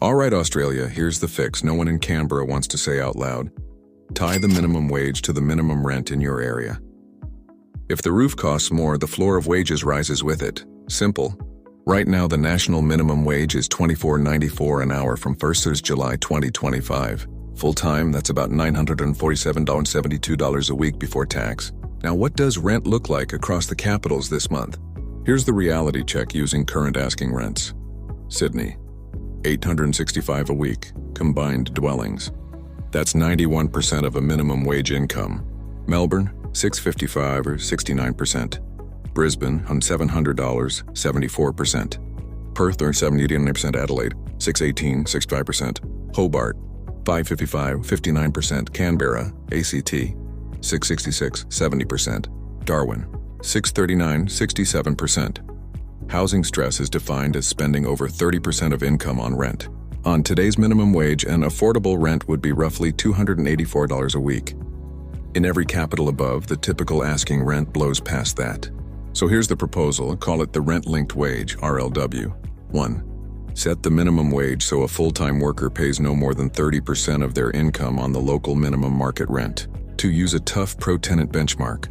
All right, Australia, here's the fix no one in Canberra wants to say out loud. Tie the minimum wage to the minimum rent in your area. If the roof costs more, the floor of wages rises with it. Simple. Right now, the national minimum wage is $24.94 an hour from 1st July 2025. Full-time, that's about $947.72 a week before tax. Now, what does rent look like across the capitals this month? Here's the reality check using current asking rents. Sydney, $865 a week, combined dwellings. That's 91% of a minimum wage income. Melbourne, $655 or 69%. Brisbane, on $700, 74%. Perth, or 79%. Adelaide, $618, 65%. Hobart, $555, 59%. Canberra, ACT, $666, 70%. Darwin, $639, 67%. Housing stress is defined as spending over 30% of income on rent. On today's minimum wage, an affordable rent would be roughly $284 a week. In every capital above, the typical asking rent blows past that. So here's the proposal, call it the rent-linked wage, RLW. 1. Set the minimum wage so a full-time worker pays no more than 30% of their income on the local minimum market rent. 2. Use a tough pro-tenant benchmark,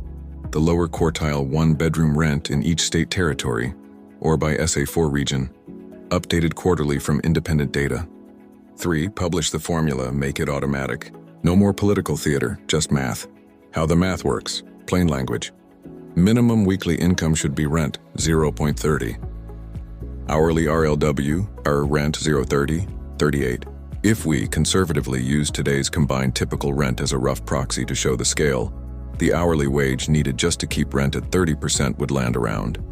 the lower quartile one-bedroom rent in each state territory, or by SA4 region, updated quarterly from independent data. 3. Publish the formula, make it automatic. No more political theater, just math. How the math works, plain language. Minimum weekly income should be rent, 0.30. Hourly RLW, or rent, 0.30, 38. If we conservatively use today's combined typical rent as a rough proxy to show the scale, the hourly wage needed just to keep rent at 30% would land around.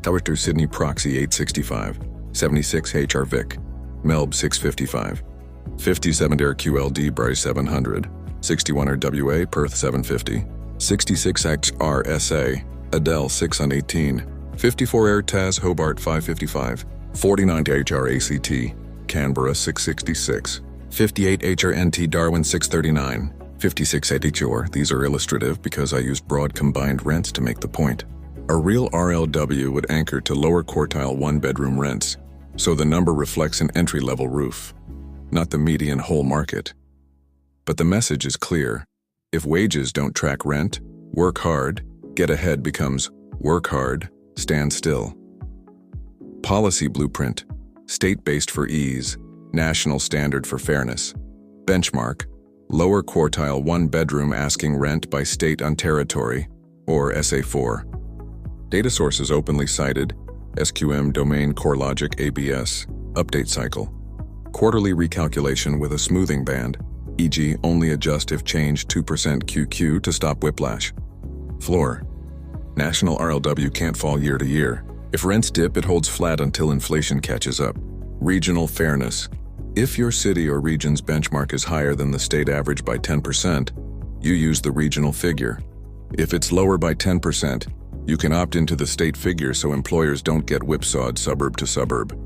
Tower Sydney Proxy 865, 76 HR Vic, Melb 655, 57 Dare QLD Bryce 700, 61 RWA Perth 750, 66 XRSA Adele 6 on 18, 54 Air Taz Hobart 555, 49 HR ACT Canberra 666, 58 HRNT Darwin 639, 56 HR. These are illustrative because I used broad combined rents to make the point. A real RLW would anchor to lower quartile one-bedroom rents, so the number reflects an entry-level roof, not the median whole market. But the message is clear. If wages don't track rent, work hard, get ahead becomes work hard, stand still. Policy blueprint, state-based for ease, national standard for fairness. Benchmark, lower quartile one-bedroom asking rent by state on territory, or SA4. Data sources openly cited, SQM Domain CoreLogic ABS, update cycle. Quarterly recalculation with a smoothing band, e.g. only adjust if changed 2% QQ to stop whiplash. Floor. National RLW can't fall year to year. If rents dip, it holds flat until inflation catches up. Regional fairness. If your city or region's benchmark is higher than the state average by 10%, you use the regional figure. If it's lower by 10%, you can opt into the state figure so employers don't get whipsawed suburb to suburb.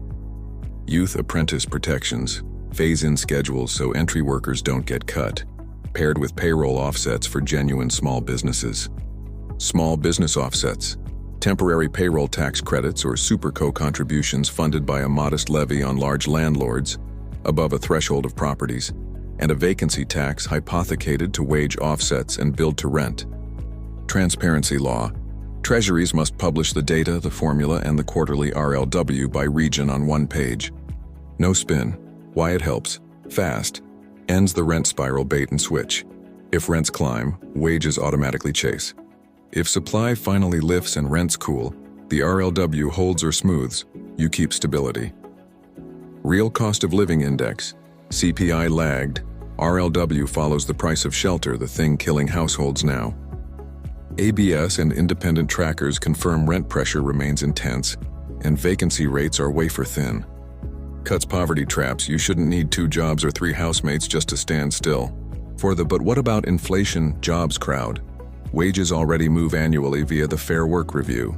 Youth apprentice protections, phase-in schedules so entry workers don't get cut, paired with payroll offsets for genuine small businesses. Small business offsets, temporary payroll tax credits or superco contributions funded by a modest levy on large landlords above a threshold of properties, and a vacancy tax hypothecated to wage offsets and build to rent. Transparency law. Treasuries must publish the data, the formula, and the quarterly RLW by region on one page. No spin. Why it helps. Fast. Ends the rent spiral bait and switch. If rents climb, wages automatically chase. If supply finally lifts and rents cool, the RLW holds or smooths, you keep stability. Real cost of living index. CPI lagged. RLW follows the price of shelter, the thing killing households now. ABS and independent trackers confirm rent pressure remains intense, and vacancy rates are wafer thin. Cuts poverty traps. You shouldn't need 2 jobs or 3 housemates just to stand still. For the but what about inflation jobs crowd, wages already move annually via the Fair Work Review.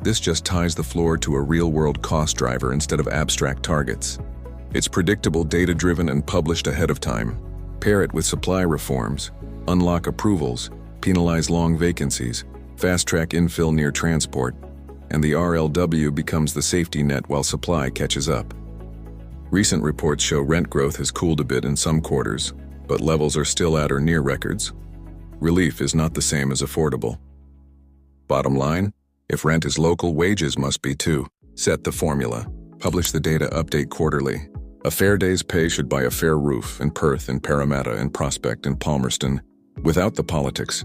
This just ties the floor to a real-world cost driver instead of abstract targets. It's predictable, data-driven, and published ahead of time. Pair it with supply reforms, unlock approvals, penalize long vacancies, fast-track infill near transport, and the RLW becomes the safety net while supply catches up. Recent reports show rent growth has cooled a bit in some quarters, but levels are still at or near records. Relief is not the same as affordable. Bottom line, if rent is local, wages must be too. Set the formula. Publish the data update quarterly. A fair day's pay should buy a fair roof in Perth, in Parramatta, in Prospect, in Palmerston, without the politics.